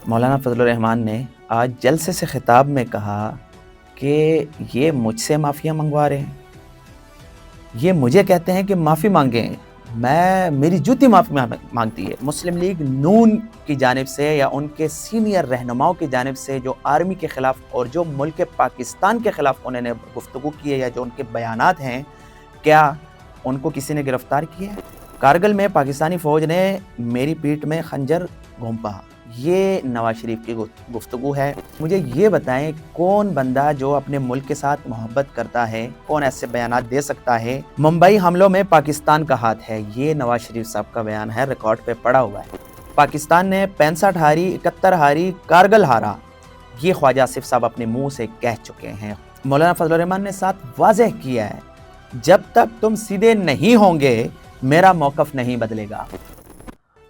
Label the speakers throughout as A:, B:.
A: مولانا فضل الرحمان نے آج جلسے سے خطاب میں کہا کہ یہ مجھ سے معافیاں منگوا رہے ہیں، یہ مجھے کہتے ہیں کہ معافی مانگیں، میری جوتی معافی مانگتی ہے۔ مسلم لیگ نون کی جانب سے یا ان کے سینئر رہنماؤں کی جانب سے جو آرمی کے خلاف اور جو ملک پاکستان کے خلاف انہوں نے گفتگو کی ہے یا جو ان کے بیانات ہیں، کیا ان کو کسی نے گرفتار کیا ہے؟ کارگل میں پاکستانی فوج نے میری پیٹھ میں خنجر گھونپا، یہ نواز شریف کی گفتگو ہے۔ مجھے یہ بتائیں کون بندہ جو اپنے ملک کے ساتھ محبت کرتا ہے، کون ایسے بیانات دے سکتا ہے؟ ممبئی حملوں میں پاکستان کا ہاتھ ہے، یہ نواز شریف صاحب کا بیان ہے، ریکارڈ پہ پڑا ہوا ہے۔ پاکستان نے 65 ہاری 71 ہاری کارگل ہارا، یہ خواجہ آصف صاحب اپنے منہ سے کہہ چکے ہیں۔ مولانا فضل الرحمان نے ساتھ واضح کیا ہے، جب تک تم سیدھے نہیں ہوں گے میرا موقف نہیں بدلے گا۔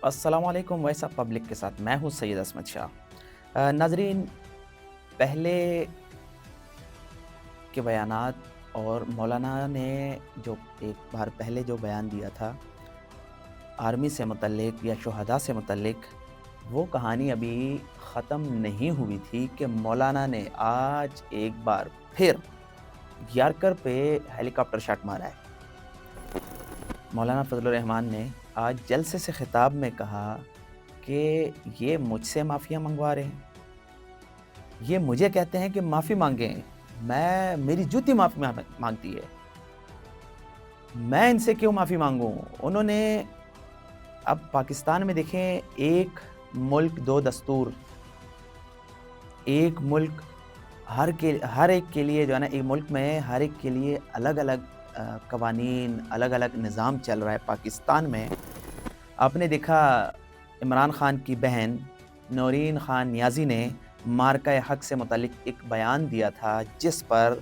A: السلام علیکم، وائس آف پبلک کے ساتھ میں ہوں سید عصمت شاہ۔ ناظرین، پہلے کے بیانات اور مولانا نے جو ایک بار پہلے جو بیان دیا تھا آرمی سے متعلق یا شہداء سے متعلق، وہ کہانی ابھی ختم نہیں ہوئی تھی کہ مولانا نے آج ایک بار پھر یارکر پہ ہیلی کاپٹر شاٹ مارا ہے۔ مولانا فضل الرحمان نے آج جلسے سے خطاب میں کہا کہ یہ مجھ سے معافیاں منگوا رہے ہیں، یہ مجھے کہتے ہیں کہ معافی مانگیں، میری جوتی معافی مانگتی ہے، میں ان سے کیوں معافی مانگوں؟ انہوں نے اب پاکستان میں دیکھیں، ایک ملک دو دستور، ایک ملک ہر ایک کے لیے جو ہے نا، ایک ملک میں ہر ایک کے لیے الگ الگ قوانین، الگ الگ نظام چل رہا ہے۔ پاکستان میں آپ نے دیکھا عمران خان کی بہن نورین خان نیازی نے مارکہ حق سے متعلق ایک بیان دیا تھا، جس پر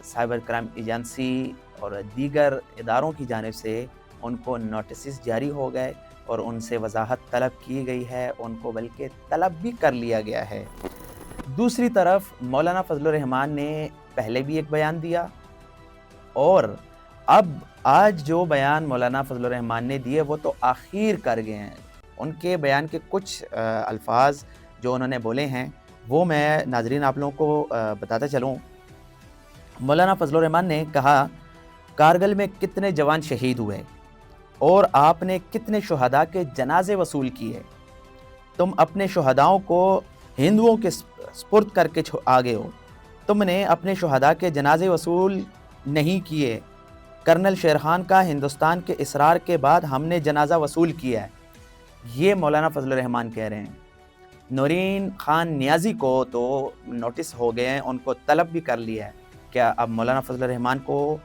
A: سائبر کرائم ایجنسی اور دیگر اداروں کی جانب سے ان کو نوٹسز جاری ہو گئے اور ان سے وضاحت طلب کی گئی ہے، ان کو بلکہ طلب بھی کر لیا گیا ہے۔ دوسری طرف مولانا فضل الرحمان نے پہلے بھی ایک بیان دیا اور اب آج جو بیان مولانا فضل الرحمان نے دیے وہ تو آخیر کر گئے ہیں۔ ان کے بیان کے کچھ الفاظ جو انہوں نے بولے ہیں وہ میں ناظرین آپ لوگوں کو بتاتا چلوں۔ مولانا فضل الرحمان نے کہا، کارگل میں کتنے جوان شہید ہوئے اور آپ نے کتنے شہداء کے جنازے وصول کیے، تم اپنے شہداؤں کو ہندوؤں کے سپرد کر کے آگے ہو، تم نے اپنے شہداء کے جنازے وصول نہیں کیے۔ کرنل شیر خان کا ہندوستان کے اصرار کے بعد ہم نے جنازہ وصول کیا ہے، یہ مولانا فضل الرحمان کہہ رہے ہیں۔ نورین خان نیازی کو تو نوٹس ہو گئے ہیں، ان کو طلب بھی کر لیا ہے۔ کیا اب مولانا فضل الرحمان کو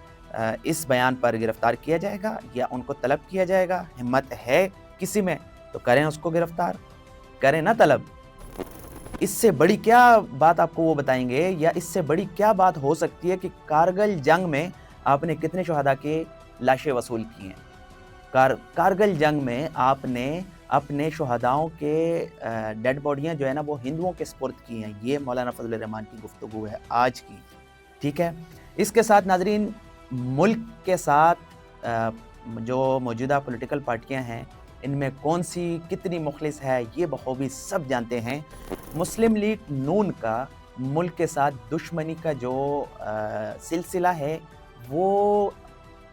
A: اس بیان پر گرفتار کیا جائے گا یا ان کو طلب کیا جائے گا؟ ہمت ہے کسی میں تو کریں اس کو گرفتار، کریں نا طلب۔ اس سے بڑی کیا بات آپ کو وہ بتائیں گے، یا اس سے بڑی کیا بات ہو سکتی ہے کہ کارگل جنگ میں آپ نے کتنے شہداء کے لاشیں وصول کی ہیں؟ کارگل جنگ میں آپ نے اپنے شہداؤں کے ڈیڈ باڈیاں جو ہے نا وہ ہندوؤں کے سپرد کی ہیں۔ یہ مولانا فضل الرحمان کی گفتگو ہے آج کی، ٹھیک ہے۔ اس کے ساتھ ناظرین، ملک کے ساتھ جو موجودہ پولیٹیکل پارٹیاں ہیں ان میں کون سی کتنی مخلص ہے یہ بخوبی سب جانتے ہیں۔ مسلم لیگ نون کا ملک کے ساتھ دشمنی کا جو سلسلہ ہے وہ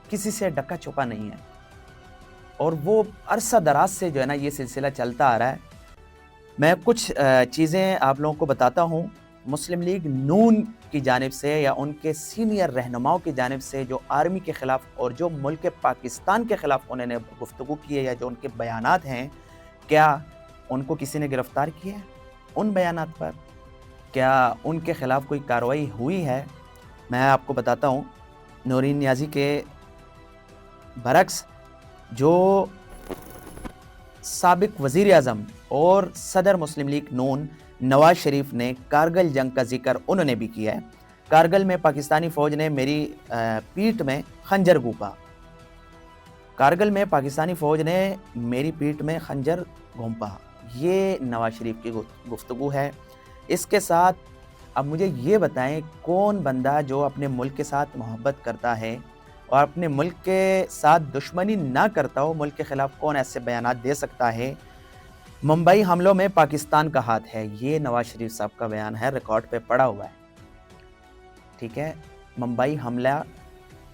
A: کسی سے ڈکا چھپا نہیں ہے اور وہ عرصہ دراز سے جو ہے نا یہ سلسلہ چلتا آ رہا ہے۔ میں کچھ چیزیں آپ لوگوں کو بتاتا ہوں۔ مسلم لیگ نون کی جانب سے یا ان کے سینئر رہنماؤں کی جانب سے جو آرمی کے خلاف اور جو ملک پاکستان کے خلاف انہوں نے گفتگو کی ہے یا جو ان کے بیانات ہیں، کیا ان کو کسی نے گرفتار کیا ہے؟ ان بیانات پر کیا ان کے خلاف کوئی کارروائی ہوئی ہے؟ میں آپ کو بتاتا ہوں۔ نورین نیازی کے برعکس جو سابق وزیر اعظم اور صدر مسلم لیگ نون نواز شریف نے کارگل جنگ کا ذکر انہوں نے بھی کیا ہے۔ کارگل میں پاکستانی فوج نے میری پیٹھ میں خنجر گھونپا، کارگل میں پاکستانی فوج نے میری پیٹھ میں خنجر گھونپا، یہ نواز شریف کی گفتگو ہے۔ اس کے ساتھ اب مجھے یہ بتائیں کون بندہ جو اپنے ملک کے ساتھ محبت کرتا ہے اور اپنے ملک کے ساتھ دشمنی نہ کرتا ہو، ملک کے خلاف کون ایسے بیانات دے سکتا ہے ممبئی حملوں میں پاکستان کا ہاتھ ہے، یہ نواز شریف صاحب کا بیان ہے، ریکارڈ پہ پڑا ہوا ہے، ٹھیک ہے۔ ممبئی حملہ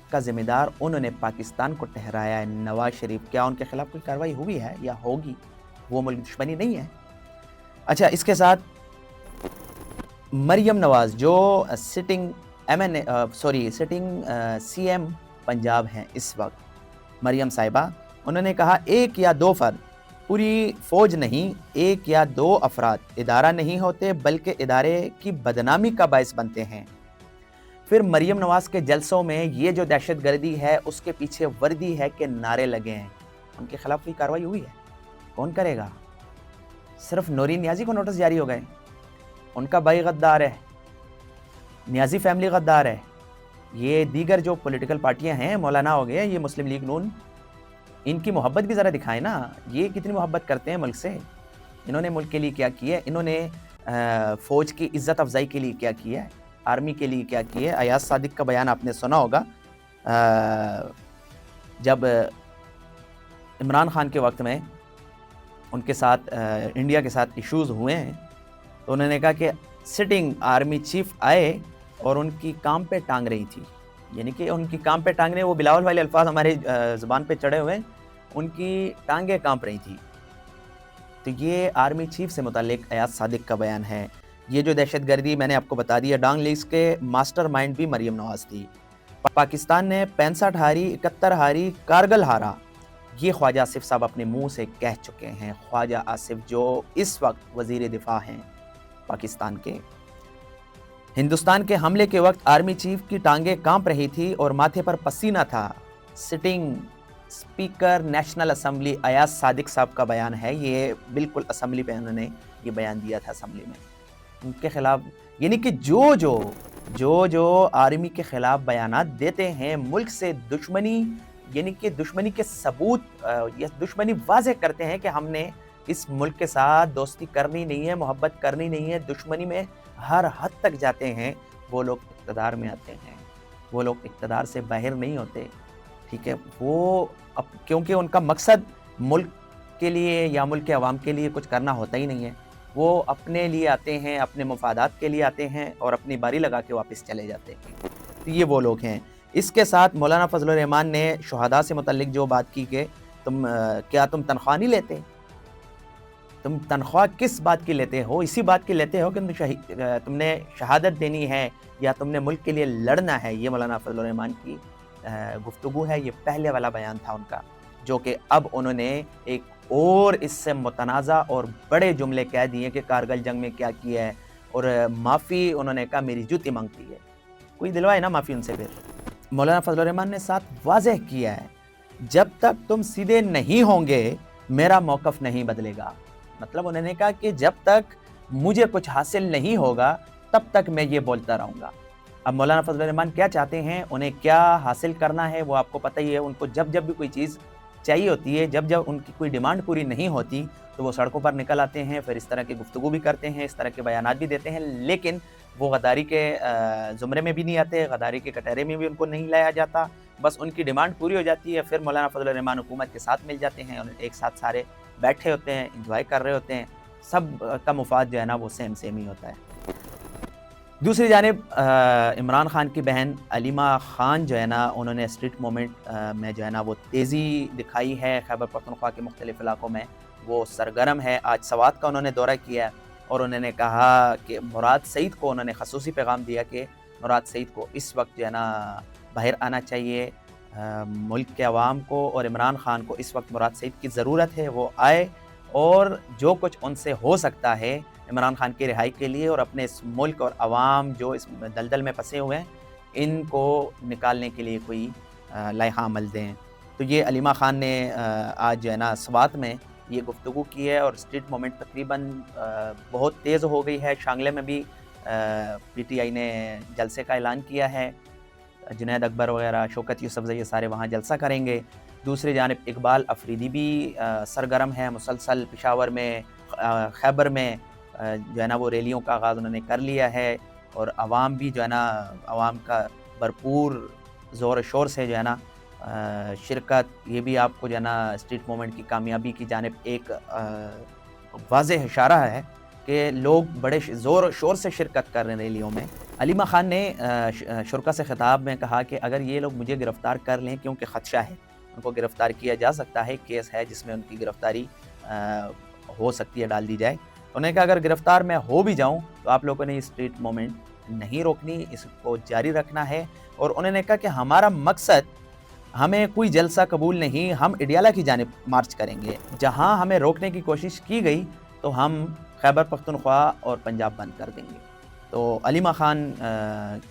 A: کا ذمہ دار انہوں نے پاکستان کو ٹھہرایا ہے نواز شریف۔ کیا ان کے خلاف کوئی کارروائی ہوئی ہے یا ہوگی؟ وہ ملک دشمنی نہیں ہے۔ اچھا، اس کے ساتھ مریم نواز جو سٹنگ سی ایم پنجاب ہیں اس وقت، مریم صاحبہ، انہوں نے کہا ایک یا دو فرد، پوری فوج نہیں، ایک یا دو افراد ادارہ نہیں ہوتے بلکہ ادارے کی بدنامی کا باعث بنتے ہیں۔ پھر مریم نواز کے جلسوں میں یہ جو دہشت گردی ہے اس کے پیچھے وردی ہے کہ نعرے لگے ہیں، ان کے خلاف کوئی کارروائی ہوئی ہے؟ کون کرے گا؟ صرف نورین نیازی کو نوٹس جاری ہو گئے، ان کا بھائی غدار ہے، نیازی فیملی غدار ہے، یہ دیگر جو پولیٹیکل پارٹیاں ہیں، مولانا ہو گئے، یہ مسلم لیگ نون، ان کی محبت بھی ذرا دکھائیں نا، یہ کتنی محبت کرتے ہیں ملک سے، انہوں نے ملک کے لیے کیا کیا ہے، انہوں نے فوج کی عزت افزائی کے لیے کیا کیا ہے، آرمی کے لیے کیا کیا ہے۔ ایاز صادق کا بیان آپ نے سنا ہوگا، جب عمران خان کے وقت میں ان کے ساتھ انڈیا کے ساتھ ایشوز ہوئے ہیں تو انہوں نے کہا کہ سٹنگ آرمی چیف آئے اور ان کی کام پہ ٹانگ رہی تھی، یعنی کہ ان کی کام پہ ٹانگ رہے، وہ بلاول والے الفاظ ہمارے زبان پہ چڑھے ہوئے، ان کی ٹانگیں کانپ رہی تھی۔ تو یہ آرمی چیف سے متعلق ایاز صادق کا بیان ہے۔ یہ جو دہشت گردی میں نے آپ کو بتا دیا، ڈانگ لیگز کے ماسٹر مائنڈ بھی مریم نواز تھی۔ پاکستان نے 65 ہاری، 71 ہاری، کارگل ہارا، یہ خواجہ آصف صاحب اپنے منہ سے کہہ چکے ہیں۔ خواجہ آصف جو اس وقت وزیر دفاع ہیں پاکستان کے، ہندوستان کے حملے کے وقت آرمی چیف کی ٹانگیں کانپ رہی تھی اور ماتھے پر پسینہ تھا۔ Sitting speaker national assembly Ayaz Sadiq صاحب کا بیان ہے، یہ بالکل اسمبلی پہ انہوں نے یہ بیان دیا تھا اسمبلی میں، ان کے خلاف، یعنی کہ جو آرمی کے خلاف بیانات دیتے ہیں، ملک سے دشمنی، یعنی کہ دشمنی کے ثبوت یا دشمنی واضح کرتے ہیں کہ ہم نے اس ملک کے ساتھ دوستی کرنی نہیں ہے، محبت کرنی نہیں ہے، دشمنی میں ہر حد تک جاتے ہیں، وہ لوگ اقتدار میں آتے ہیں، وہ لوگ اقتدار سے باہر نہیں ہوتے، ٹھیک ہے۔ وہ کیونکہ ان کا مقصد ملک کے لیے یا ملک کے عوام کے لیے کچھ کرنا ہوتا ہی نہیں ہے، وہ اپنے لیے آتے ہیں، اپنے مفادات کے لیے آتے ہیں اور اپنی باری لگا کے واپس چلے جاتے ہیں، تو یہ وہ لوگ ہیں۔ اس کے ساتھ مولانا فضل الرحمان نے شہداء سے متعلق جو بات کی کہ کیا تم تنخواہ نہیں لیتے؟ تم تنخواہ کس بات کی لیتے ہو؟ اسی بات کی لیتے ہو کہ تم نے شہادت دینی ہے یا تم نے ملک کے لیے لڑنا ہے۔ یہ مولانا فضل الرحمان کی گفتگو ہے، یہ پہلے والا بیان تھا ان کا، جو کہ اب انہوں نے ایک اور اس سے متنازع اور بڑے جملے کہہ دیے کہ کارگل جنگ میں کیا کیا ہے، اور معافی انہوں نے کہا میری جوتی مانگتی ہے، کوئی دلوائے نا معافی ان سے۔ پھر مولانا فضل الرحمان نے ساتھ واضح کیا ہے، جب تک تم سیدھے نہیں ہوں گے میرا موقف نہیں بدلے گا۔ مطلب انہوں نے کہا کہ جب تک مجھے کچھ حاصل نہیں ہوگا تب تک میں یہ بولتا رہوں گا۔ اب مولانا فضل الرحمان کیا چاہتے ہیں، انہیں کیا حاصل کرنا ہے وہ آپ کو پتہ ہی ہے۔ ان کو جب بھی کوئی چیز چاہیے ہوتی ہے، جب ان کی کوئی ڈیمانڈ پوری نہیں ہوتی تو وہ سڑکوں پر نکل آتے ہیں، پھر اس طرح کی گفتگو بھی کرتے ہیں، اس طرح کے بیانات بھی دیتے ہیں، لیکن وہ غداری کے زمرے میں بھی نہیں آتے، غداری کے کٹہرے میں بھی ان کو نہیں لایا جاتا۔ بس ان کی ڈیمانڈ پوری ہو جاتی ہے، پھر مولانا فضل الرحمان حکومت کے ساتھ مل جاتے ہیں، ایک ساتھ سارے بیٹھے ہوتے ہیں، انجوائے کر رہے ہوتے ہیں، سب کا مفاد جو ہے نا وہ سیم ہی ہوتا ہے۔ دوسری جانب عمران خان کی بہن علیمہ خان جو ہے نا، انہوں نے اسٹریٹ موومنٹ میں جو ہے نا وہ تیزی دکھائی ہے، خیبر پختونخوا کے مختلف علاقوں میں وہ سرگرم ہے۔ آج سوات کا انہوں نے دورہ کیا اور انہوں نے کہا کہ مراد سعید کو انہوں نے خصوصی پیغام دیا کہ مراد سعید کو اس وقت جو ہے نا باہر آنا چاہیے، ملک کے عوام کو اور عمران خان کو اس وقت مراد سعید کی ضرورت ہے، وہ آئے اور جو کچھ ان سے ہو سکتا ہے عمران خان کی رہائی کے لیے اور اپنے اس ملک اور عوام جو اس دلدل میں پھنسے ہوئے ہیں ان کو نکالنے کے لیے کوئی لائحہ عمل دیں۔ تو یہ علیمہ خان نے آج جو ہے نا سوات میں یہ گفتگو کی ہے، اور اسٹریٹ موومنٹ تقریباً بہت تیز ہو گئی ہے۔ شانگلے میں بھی پی ٹی آئی نے جلسے کا اعلان کیا ہے، جنید اکبر وغیرہ، شوکت یوسفزئی، یہ سارے وہاں جلسہ کریں گے۔ دوسری جانب اقبال افریدی بھی سرگرم ہے، مسلسل پشاور میں، خیبر میں جو ہے نا وہ ریلیوں کا آغاز انہوں نے کر لیا ہے، اور عوام بھی جو ہے نا، عوام کا بھرپور زور و شور سے جو ہے نا شرکت، یہ بھی آپ کو جو ہے نا اسٹریٹ موومنٹ کی کامیابی کی جانب ایک واضح اشارہ ہے کہ لوگ بڑے زور و شور سے شرکت کر رہے ہیں ریلیوں میں۔ علیمہ خان نے شرکا سے خطاب میں کہا کہ اگر یہ لوگ مجھے گرفتار کر لیں کیونکہ خدشہ ہے، ان کو گرفتار کیا جا سکتا ہے، کیس ہے جس میں ان کی گرفتاری ہو سکتی ہے، ڈال دی جائے۔ انہوں نے کہا اگر گرفتار میں ہو بھی جاؤں تو آپ لوگوں نے یہ اسٹریٹ موومنٹ نہیں روکنی، اس کو جاری رکھنا ہے۔ اور انہوں نے کہا کہ ہمارا مقصد، ہمیں کوئی جلسہ قبول نہیں، ہم اڈیالہ کی جانب مارچ کریں گے۔ جہاں ہمیں روکنے کی کوشش کی گئی تو ہم خیبر پختونخوا اور پنجاب بند کر دیں گے۔ تو علیمہ خان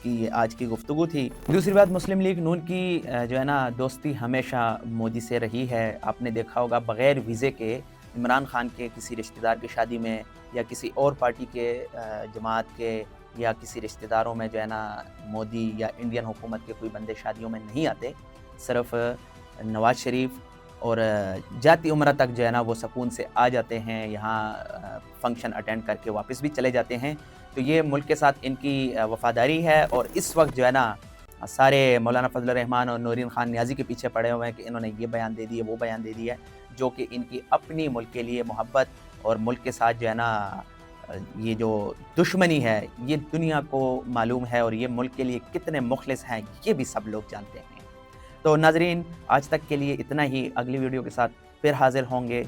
A: کی آج کی گفتگو تھی۔ دوسری بات، مسلم لیگ نون کی جو ہے نا دوستی ہمیشہ مودی سے رہی ہے۔ آپ نے دیکھا ہوگا بغیر ویزے کے عمران خان کے کسی رشتہ دار کی شادی میں یا کسی اور پارٹی کے جماعت کے یا کسی رشتہ داروں میں جو ہے نا مودی یا انڈین حکومت کے کوئی بندے شادیوں میں نہیں آتے۔ صرف نواز شریف اور جاتی عمرہ تک جو ہے نا وہ سکون سے آ جاتے ہیں، یہاں فنکشن اٹینڈ کر کے واپس بھی چلے جاتے ہیں۔ تو یہ ملک کے ساتھ ان کی وفاداری ہے، اور اس وقت جو ہے نا سارے مولانا فضل الرحمان اور نورین خان نیازی کے پیچھے پڑے ہوئے ہیں کہ انہوں نے یہ بیان دے دیے، وہ بیان دے دیا، جو کہ ان کی اپنی ملک کے لیے محبت اور ملک کے ساتھ جو ہے نا یہ جو دشمنی ہے یہ دنیا کو معلوم ہے، اور یہ ملک کے لیے کتنے مخلص ہیں یہ بھی سب لوگ جانتے ہیں۔ تو ناظرین، آج تک کے لیے اتنا ہی، اگلی ویڈیو کے ساتھ پھر حاضر ہوں گے،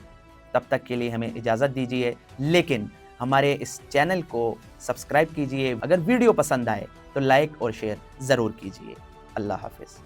A: تب تک کے لیے ہمیں اجازت دیجیے، لیکن ہمارے اس چینل کو سبسکرائب کیجیے، اگر ویڈیو پسند آئے تو لائک اور شیئر ضرور کیجیے۔ اللہ حافظ۔